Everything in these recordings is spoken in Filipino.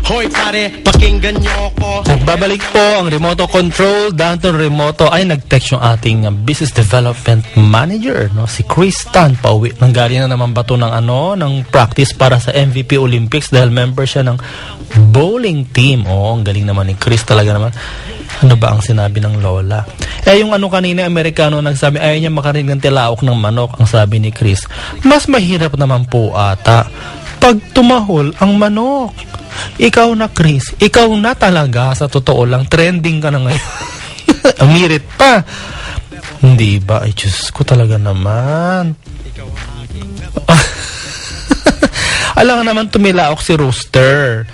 Hoy pare, pakinggan niyo ako. Nagbabalik po ang remote control. Danton Remoto ay nag-text yung ating business development manager, no? Si Chris Tan. Pauwi. Nanggaling na naman ba ito ng practice para sa MVP Olympics dahil member siya ng bowling team. Oo, ang galing naman ni Chris talaga naman. Ano ba ang sinabi ng lola? Yung kanina, Amerikano nagsabi, ayaw niya makarinig ng tilaok ng manok. Ang sabi ni Chris, mas mahirap naman po ata pag tumahol ang manok. Ikaw na, Chris. Ikaw na talaga. Sa totoo lang, trending ka na ngayon. Amirit pa. Hindi ba? Ay, Diyos ko talaga naman. Alam naman tumilaok si Rooster.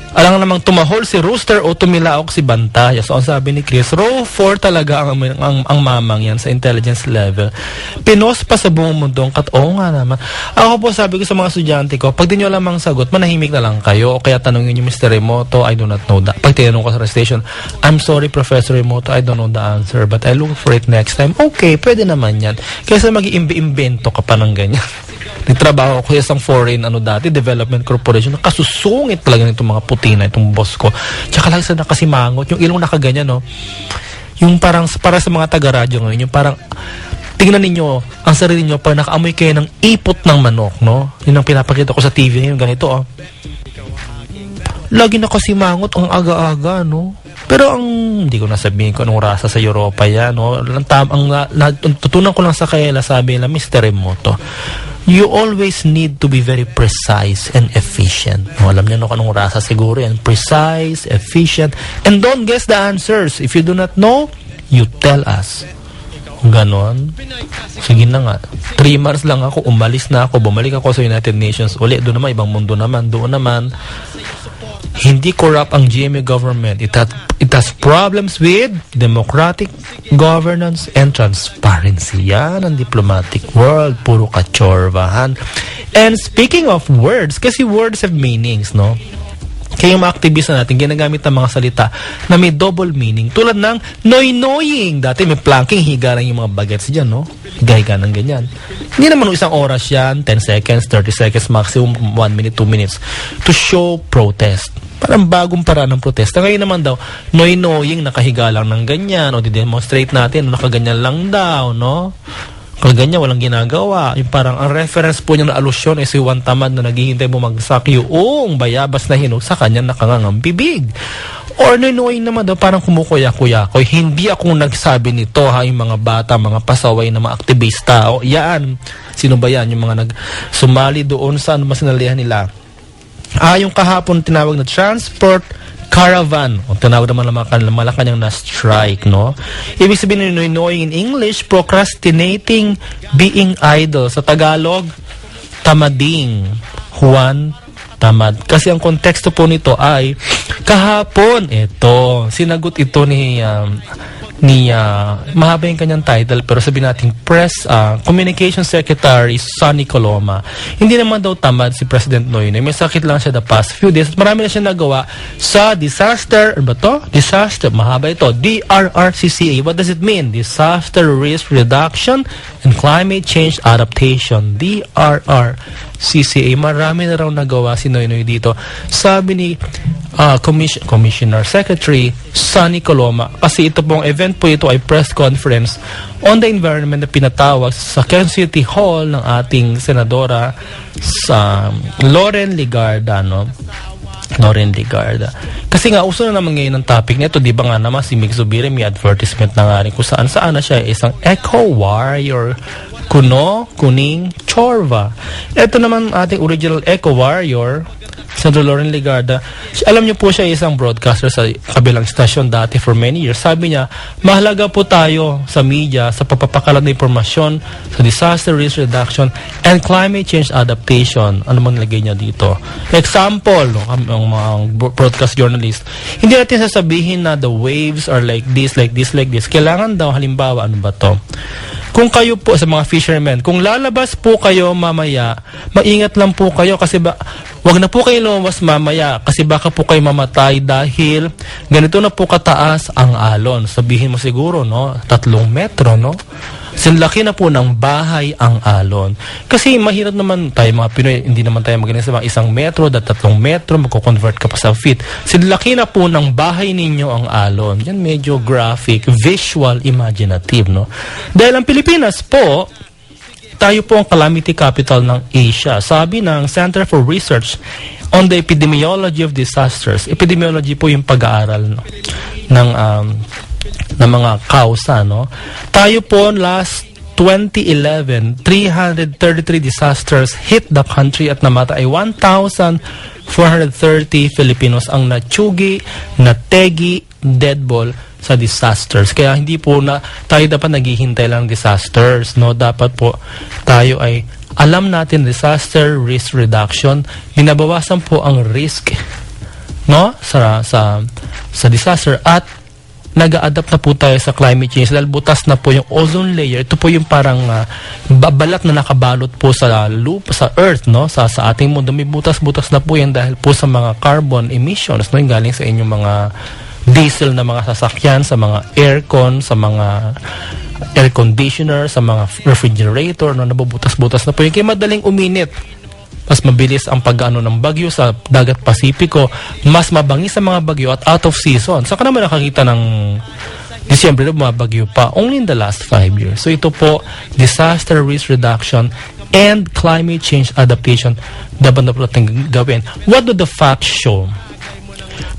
Alam namang tumahol si Rooster o tumilaok si Bantaya. So, ang sabi ni Chris, row 4 talaga ang mamang yan sa intelligence level. Pinos pa sa buong mundong oo nga naman. Ako po sabi ko sa mga estudyante ko, pag di nyo lamang sagot, manahimik na lang kayo. O kaya tanongin nyo, Mr. Remoto, I do not know that. Pag tinanong ko sa station, I'm sorry, Professor Remoto, I don't know the answer, but I look for it next time. Okay, pwede naman yan. Kaysa mag-iimbento ka pa ng ganyan. Nagtrabaho ko sa isang foreign development corporation. Nakasusungit talaga nitong mga putina, itong boss ko. Tsaka lang sa nakasimangot, yung ilong nakaganyan, no? Yung parang, para sa mga taga-radyo ngayon, yung parang, tingnan ninyo, ang sarili nyo, parang nakaamoy kayo ng ipot ng manok, no? Yun ang pinapakita ko sa TV ngayon, ganito, oh. Lagi nakasimangot ang aga-aga, no? Pero hindi ko nasabihin ko anong rasa sa Europa yan, no? Tutunan ko lang sa kaila, sabi nila, Mr. Remoto, you always need to be very precise and efficient. No, alam niyo anong rasa siguro yan. Precise, efficient, and don't guess the answers. If you do not know, you tell us. Ganon. Sige na nga. 3 months lang ako, umalis na ako, bumalik ako sa United Nations. Uli, doon naman, ibang mundo naman. Doon naman, hindi corrupt ang GMA government. It has problems with democratic governance and transparency. Yan ang diplomatic world. Puro kachorbahan. And speaking of words, kasi words have meanings, no? Kaya yung mga aktivista natin, ginagamit ang mga salita na may double meaning. Tulad ng noy-noying. Dati may planking, higa lang yung mga bagets dyan, no? Higa-higa ng ganyan. Hindi naman isang oras yan, 10 seconds, 30 seconds, maximum 1 minute, 2 minutes to show protest. Parang bagong paraan ng protesta. Ngayon naman daw, noy-noying, nakahiga lang ng ganyan, o di-demonstrate natin, nakaganyan lang daw, no? Kaganyan, walang ginagawa. Yung parang ang reference po niya na alusyon ay si Juan Tamad na naghihintay bumagsak yung bayabas na hinog sa kanya nakangangang bibig. Or noy-noying naman daw, parang kumukuya-kuya-koy. Hindi ako nagsabi nito, ha, yung mga bata, mga pasaway na mga aktivista. O yan, sino ba yan? Yung mga nagsumali doon sa masinalihan nila. Yung kahapon tinawag na transport caravan. O tinawag naman ng Malacanang na strike, no? Ibig sabihin ng noy-noying in English, procrastinating, being idle. Sa Tagalog, tamading. Juan Tamad. Kasi ang konteksto po nito ay kahapon, sinagot ito ni mahaba yung kanyang title, pero sabihin natin Communication Secretary Sonny Coloma. Hindi naman daw tamad si President Noynoy. May sakit lang siya the past few days. Marami na siya nagawa sa disaster, mahaba ito, DRRCCA. What does it mean? Disaster Risk Reduction and Climate Change Adaptation. DRRCCA. Marami na raw nagawa si Noynoy dito. Sabi ni Commissioner Secretary Sonny Coloma, kasi ito pong event po ito ay press conference on the environment na pinatawag sa Quezon City Hall ng ating senadora sa Loren Legarda, no? Loren Legarda. Kasi nga, uso na naman ngayon ang topic nito, di ba nga naman si Mig Zubiri may advertisement na nga rin kung saan na siya isang eco warrior. Kuning, Chorva. Ito naman ating original eco warrior, Senator Loren Legarda. Alam niyo po siya isang broadcaster sa kabilang stasyon dati for many years. Sabi niya, mahalaga po tayo sa media sa pagpapakalat ng impormasyon sa disaster risk reduction and climate change adaptation. Ano man nilagay niya dito? Example, ang mga broadcast journalist, hindi natin sasabihin na the waves are like this, like this, like this. Kailangan daw, halimbawa, ano ba to? Kung kayo po sa mga fishermen, kung lalabas po kayo mamaya, maingat lang po kayo kasi wag na po kayo lumabas mamaya kasi baka po kayo mamatay dahil ganito na po kataas ang alon. Sabihin mo siguro, no? 3 metro, no? Sinlaki na po ng bahay ang alon. Kasi mahirap naman tayo mga Pinoy, hindi naman tayo magaling sa mga 1 metro, 3 metro, magko-convert ka pa sa feet. Sinlaki na po ng bahay ninyo ang alon. Yan medyo graphic, visual, imaginative, no? Dahil ang Pilipinas po, tayo po ang calamity capital ng Asia. Sabi ng Center for Research on the Epidemiology of Disasters. Epidemiology po yung pag-aaral, no, ng mga kausa, no? Tayo po last 2011, 333 disasters hit the country at namatay 1,430 Filipinos ang natsugi, nategi, deadball sa disasters. Kaya hindi po na tayo dapat naghihintay lang disasters, no? Dapat po tayo ay alam natin disaster risk reduction. Binabawasan po ang risk, no, sa disaster, at nag-a-adapt na po tayo sa climate change dahil butas na po yung ozone layer. Ito po yung parang balat na nakabalot po sa earth, no, sa ating mundo. May butas-butas na po yan dahil po sa mga carbon emissions, no, yung galing sa inyong mga diesel na mga sasakyan, sa mga aircon, sa mga air conditioner, sa mga refrigerator, no, nabubutas-butas na po yung kaya madaling uminit. Mas mabilis ang pag-ano ng bagyo sa dagat Pasipiko, mas mabangis sa mga bagyo at out of season. Saka naman nakakita ng Disyembre na bumabagyo pa only in the last 5 years. So ito po, disaster risk reduction and climate change adaptation dapat na po natin gawin. What do the facts show?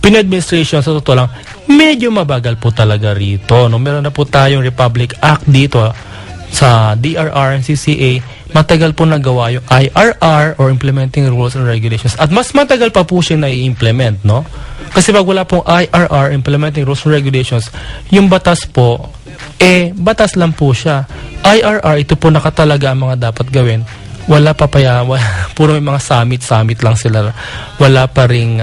Pinoy administration, sa totoo lang, medyo mabagal po talaga rito. No? Meron na po tayong Republic Act dito sa DRR and CCA. Matagal po nagawa yung IRR or Implementing Rules and Regulations. At mas matagal pa po siya na i-implement, no? Kasi pag wala pong IRR, Implementing Rules and Regulations, yung batas po, batas lang po siya. IRR, ito po nakatalaga ang mga dapat gawin. Wala pa puro may mga summit lang sila. Wala pa ring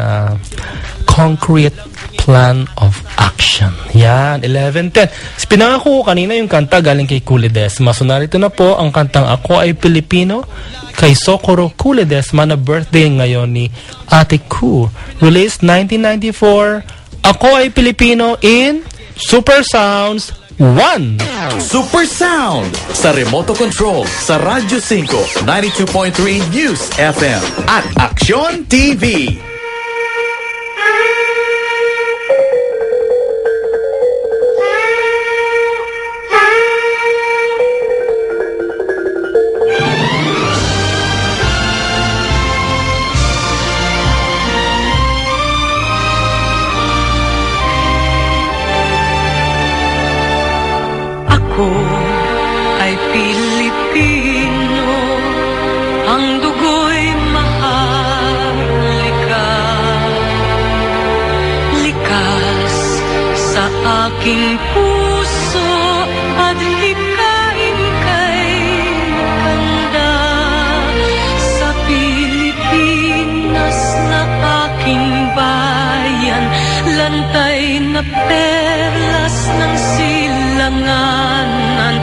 concrete plan of action. Yan, 11:10. Pinangako ko kanina yung kanta galing kay Kule Desma. So narito na po ang kantang Ako Ay Pilipino kay Socorro Kule Desma na birthday ngayon ni Ate Ku. Released 1994. Ako Ay Pilipino in Super Sounds 1. Super Sound sa remote control sa Radyo 5, 92.3 News FM at Aksyon TV. Ako ay Pilipino, ang dugo'y maharlika. Likas sa aking puso at hikain kay kanda. Sa Pilipinas na aking bayan, lantay na perlas ng silanganan,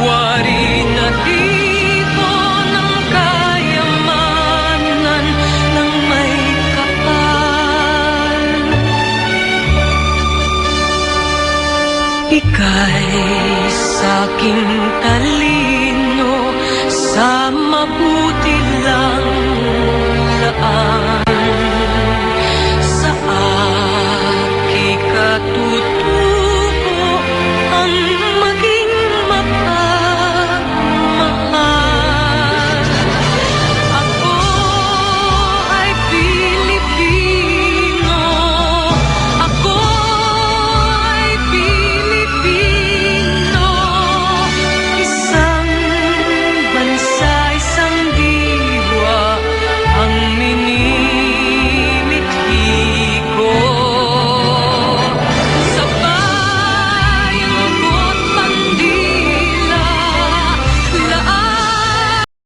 wari na dito ng kayamanan ng may kapal. Ika'y sa'king talino, sa mabuti lang